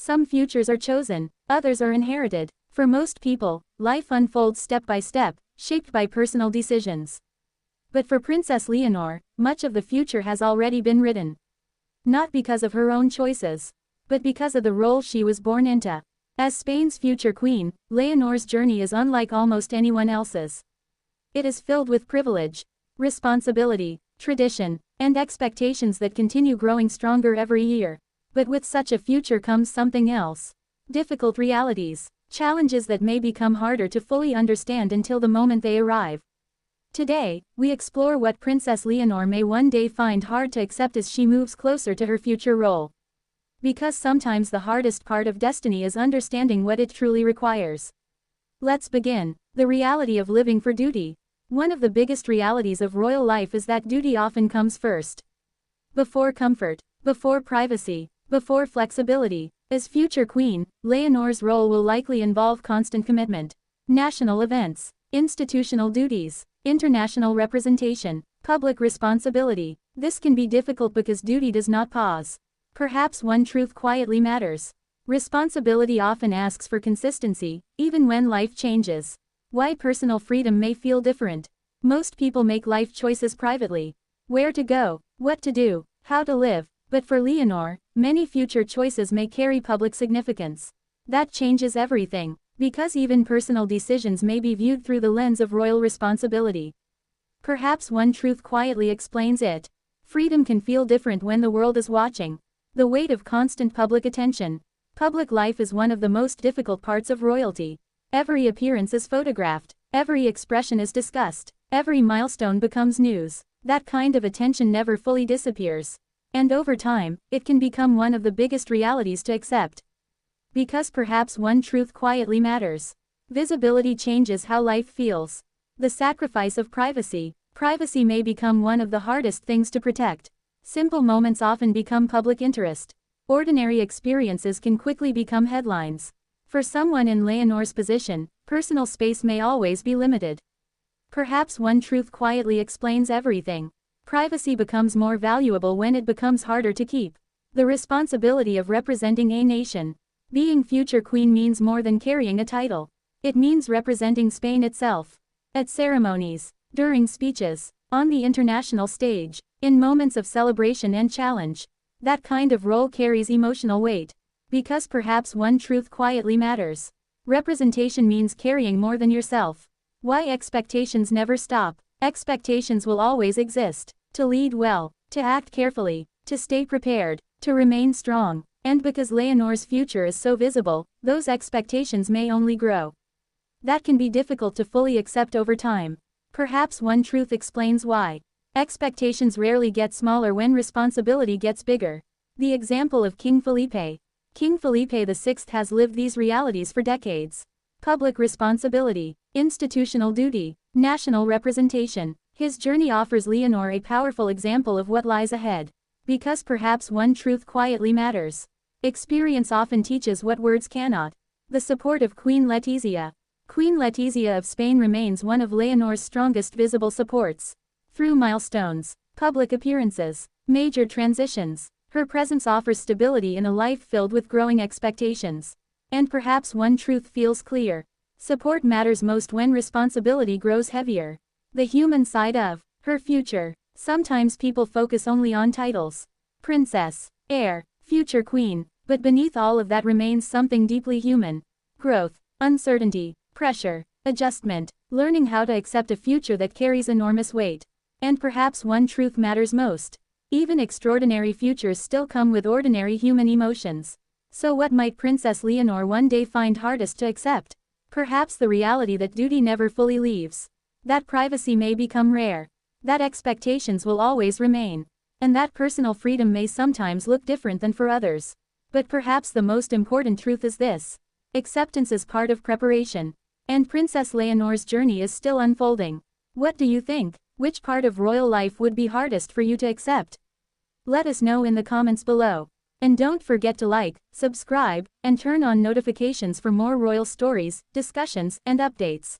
Some futures are chosen, others are inherited. For most people, life unfolds step by step, shaped by personal decisions. But for Princess Leonor, much of the future has already been written. Not because of her own choices, but because of the role she was born into. As Spain's future queen, Leonor's journey is unlike almost anyone else's. It is filled with privilege, responsibility, tradition, and expectations that continue growing stronger every year. But with such a future comes something else. Difficult realities, challenges that may become harder to fully understand until the moment they arrive. Today, we explore what Princess Leonor may one day find hard to accept as she moves closer to her future role. Because sometimes the hardest part of destiny is understanding what it truly requires. Let's begin. The reality of living for duty. One of the biggest realities of royal life is that duty often comes first. Before comfort, before privacy, before flexibility. As future queen, Leonor's role will likely involve constant commitment. National events, institutional duties, international representation, public responsibility. This can be difficult because duty does not pause. Perhaps one truth quietly matters. Responsibility often asks for consistency, even when life changes. Why personal freedom may feel different. Most people make life choices privately. Where to go, what to do, how to live. But for Leonor, many future choices may carry public significance. That changes everything, because even personal decisions may be viewed through the lens of royal responsibility. Perhaps one truth quietly explains it. Freedom can feel different when the world is watching. The weight of constant public attention. Public life is one of the most difficult parts of royalty. Every appearance is photographed, every expression is discussed, every milestone becomes news. That kind of attention never fully disappears. And over time, it can become one of the biggest realities to accept. Because perhaps one truth quietly matters. Visibility changes how life feels. The sacrifice of privacy. Privacy may become one of the hardest things to protect. Simple moments often become public interest. Ordinary experiences can quickly become headlines. For someone in Leonor's position, personal space may always be limited. Perhaps one truth quietly explains everything. Privacy becomes more valuable when it becomes harder to keep. The responsibility of representing a nation. Being future queen means more than carrying a title. It means representing Spain itself. At ceremonies, during speeches, on the international stage, in moments of celebration and challenge. That kind of role carries emotional weight. Because perhaps one truth quietly matters. Representation means carrying more than yourself. Why expectations never stop. Expectations will always exist. To lead well, to act carefully, to stay prepared, to remain strong. And because Leonor's future is so visible, those expectations may only grow. That can be difficult to fully accept over time. Perhaps one truth explains why. Expectations rarely get smaller when responsibility gets bigger. The example of King Felipe. King Felipe VI has lived these realities for decades. Public responsibility, institutional duty, national representation. His journey offers Leonor a powerful example of what lies ahead. Because perhaps one truth quietly matters. Experience often teaches what words cannot. The support of Queen Letizia. Queen Letizia of Spain remains one of Leonor's strongest visible supports. Through milestones, public appearances, major transitions, her presence offers stability in a life filled with growing expectations. And perhaps one truth feels clear. Support matters most when responsibility grows heavier. The human side of her future. Sometimes people focus only on titles. Princess, heir, future queen, but beneath all of that remains something deeply human. Growth, uncertainty, pressure, adjustment, learning how to accept a future that carries enormous weight. And perhaps one truth matters most. Even extraordinary futures still come with ordinary human emotions. So what might Princess Leonor one day find hardest to accept? Perhaps the reality that duty never fully leaves. That privacy may become rare. That expectations will always remain. And that personal freedom may sometimes look different than for others. But perhaps the most important truth is this. Acceptance is part of preparation. And Princess Leonor's journey is still unfolding. What do you think? Which part of royal life would be hardest for you to accept? Let us know in the comments below. And don't forget to like, subscribe, and turn on notifications for more royal stories, discussions, and updates.